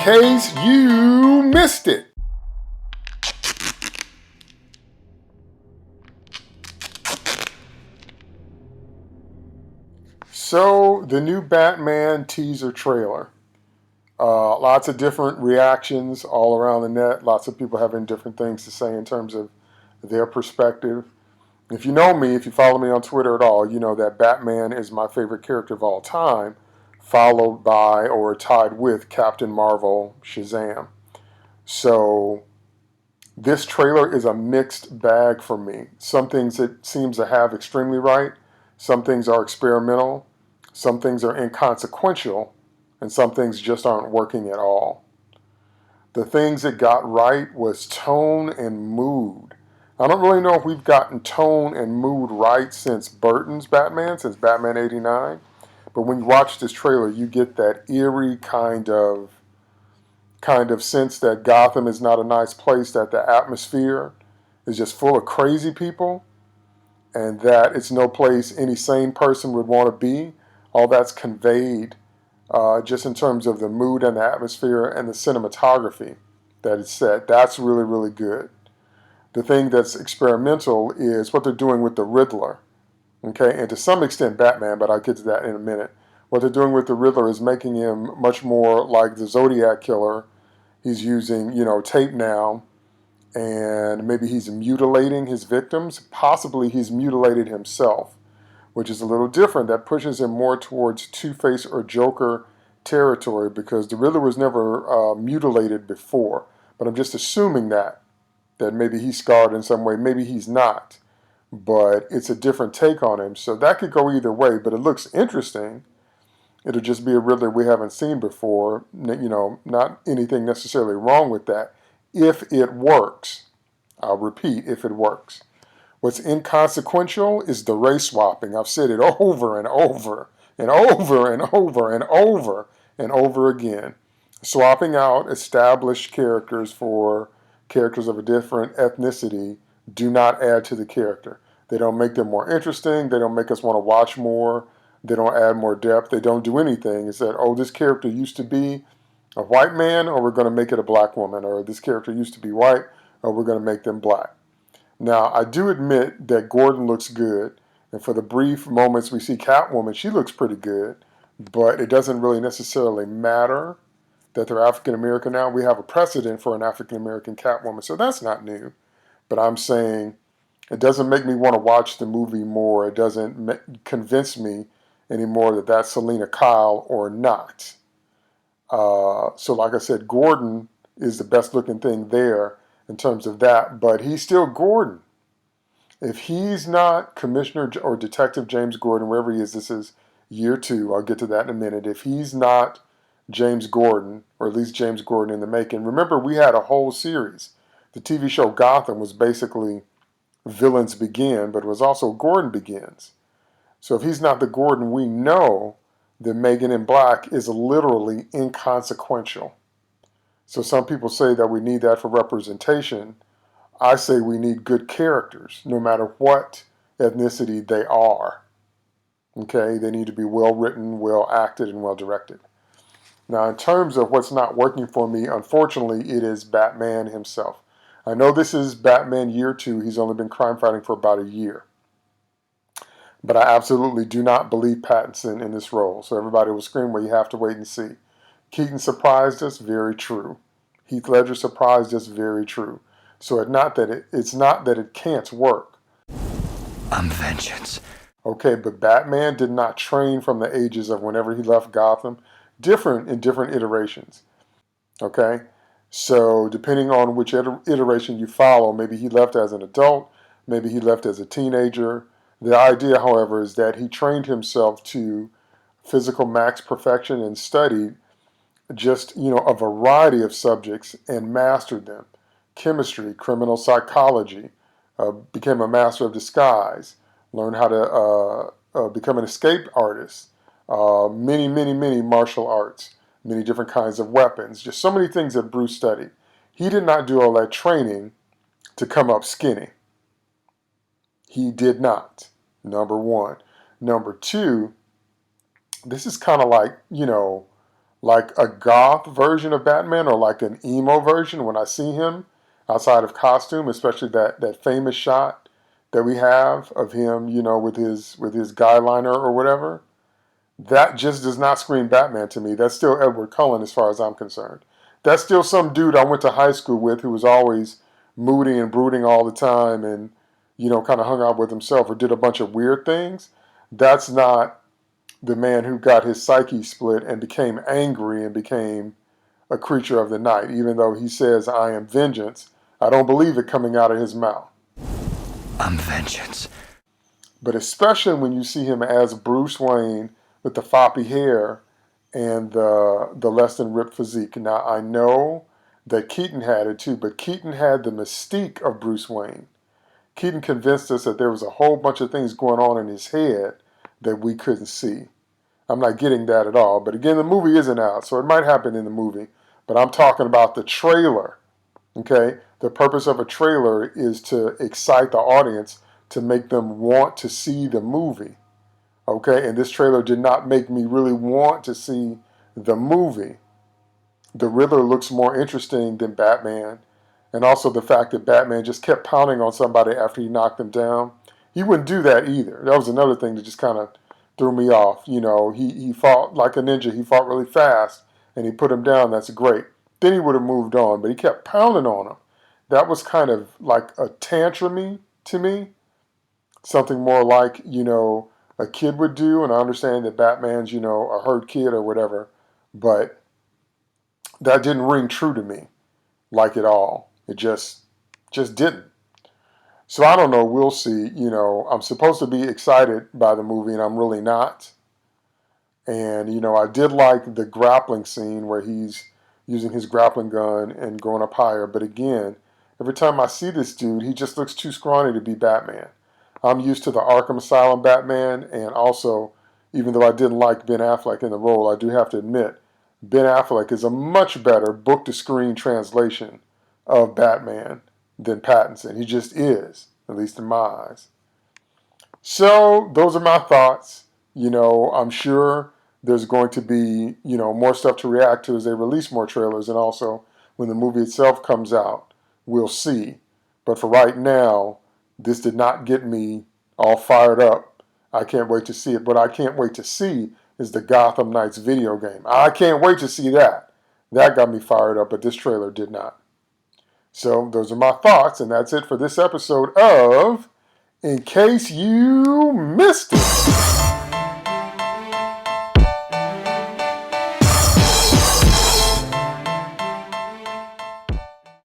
case you missed it. So, the new Batman teaser trailer. Lots of different reactions all around the net. Lots of people having different things to say in terms of their perspective. If you know me, if you follow me on Twitter at all, you know that Batman is my favorite character of all time, followed by or tied with Captain Marvel, Shazam. So this trailer is a mixed bag for me. Some things it seems to have extremely right. Some things are experimental. Some things are inconsequential. And some things just aren't working at all. The things it got right was tone and mood. I don't really know if we've gotten tone and mood right since Burton's Batman, since Batman '89. But when you watch this trailer, you get that eerie kind of sense that Gotham is not a nice place, that the atmosphere is just full of crazy people, and that it's no place any sane person would want to be. All that's conveyed just in terms of the mood and the atmosphere and the cinematography that is set. That's really, really good. The thing that's experimental is what they're doing with the Riddler. Okay, and to some extent Batman, but I'll get to that in a minute. What they're doing with the Riddler is making him much more like the Zodiac Killer. He's using, tape now, and maybe he's mutilating his victims. Possibly he's mutilated himself, which is a little different. That pushes him more towards Two-Face or Joker territory because the Riddler was never mutilated before. But I'm just assuming that maybe he's scarred in some way. Maybe he's not. But it's a different take on him. So that could go either way, but it looks interesting. It'll just be a Riddler we haven't seen before. Not anything necessarily wrong with that. If it works. I'll repeat, if it works. What's inconsequential is the race swapping. I've said it over and over and over and over and over and over again. Swapping out established characters for characters of a different ethnicity do not add to the character. They don't make them more interesting. They don't make us want to watch more. They don't add more depth. They don't do anything. It's that, this character used to be a white man, or we're going to make it a black woman, or this character used to be white, or we're going to make them black. Now, I do admit that Gordon looks good, and for the brief moments we see Catwoman, she looks pretty good, but it doesn't really necessarily matter that they're African American now. We have a precedent for an African American Catwoman, so that's not new. But I'm saying it doesn't make me want to watch the movie more. It doesn't convince me anymore that that's Selena Kyle or not. So like I said, Gordon is the best looking thing there in terms of that, but he's still Gordon. If he's not Commissioner or Detective James Gordon, wherever he is, this is year 2, I'll get to that in a minute. If he's not James Gordon, or at least James Gordon in the making, remember we had a whole series. The TV show Gotham was basically Villains Begin, but it was also Gordon Begins. So if he's not the Gordon we know, then Megan in Black is literally inconsequential. So some people say that we need that for representation. I say we need good characters, no matter what ethnicity they are. Okay, they need to be well written, well acted, and well directed. Now, in terms of what's not working for me, unfortunately, it is Batman himself. I know this is Batman year 2. He's only been crime fighting for about a year. But I absolutely do not believe Pattinson in this role. So everybody will scream, well, you have to wait and see. Keaton surprised us, very true. Heath Ledger surprised us, very true. So it's not that it can't work. I'm vengeance. Okay, but Batman did not train from the ages of whenever he left Gotham. Different in different iterations. Okay? So depending on which iteration you follow, maybe he left as an adult, maybe he left as a teenager. The idea, however, is that he trained himself to physical max perfection and studied just, a variety of subjects and mastered them. Chemistry, criminal psychology, became a master of disguise, learned how to become an escape artist, many, many, many martial arts, many different kinds of weapons, just so many things that Bruce studied. He did not do all that training to come up skinny. He did not, number one. Number two, this is kind of like, like a goth version of Batman or like an emo version when I see him outside of costume, especially that famous shot that we have of him, with his guy liner or whatever. That just does not scream Batman to me. That's still Edward Cullen as far as I'm concerned. That's still some dude I went to high school with who was always moody and brooding all the time and, kind of hung out with himself or did a bunch of weird things. That's not the man who got his psyche split and became angry and became a creature of the night. Even though he says, I am vengeance, I don't believe it coming out of his mouth. I'm vengeance. But especially when you see him as Bruce Wayne with the floppy hair and the less than ripped physique. Now, I know that Keaton had it too, but Keaton had the mystique of Bruce Wayne. Keaton convinced us that there was a whole bunch of things going on in his head that we couldn't see. I'm not getting that at all. But again, the movie isn't out, so it might happen in the movie. But I'm talking about the trailer, okay? The purpose of a trailer is to excite the audience, to make them want to see the movie, okay? And this trailer did not make me really want to see the movie. The Riddler looks more interesting than Batman. And also the fact that Batman just kept pounding on somebody after he knocked him down. He wouldn't do that either. That was another thing that just kind of threw me off. He fought like a ninja. He fought really fast and he put him down. That's great. Then he would have moved on, but he kept pounding on him. That was kind of like a tantrumy to me. Something more like, a kid would do. And I understand that Batman's, a hurt kid or whatever. But that didn't ring true to me like at all. It just didn't. So I don't know. We'll see. I'm supposed to be excited by the movie, and I'm really not. And, I did like the grappling scene where he's using his grappling gun and going up higher. But again, every time I see this dude, he just looks too scrawny to be Batman. I'm used to the Arkham Asylum Batman, and also, even though I didn't like Ben Affleck in the role, I do have to admit, Ben Affleck is a much better book-to-screen translation of Batman than Pattinson. He just is, at least in my eyes. So those are my thoughts. I'm sure there's going to be, more stuff to react to as they release more trailers, and also when the movie itself comes out, we'll see. But for right now, this did not get me all fired up. I can't wait to see it. What I can't wait to see is the Gotham Knights video game. I can't wait to see that. That got me fired up, but this trailer did not. So those are my thoughts, and that's it for this episode of In Case You Missed It.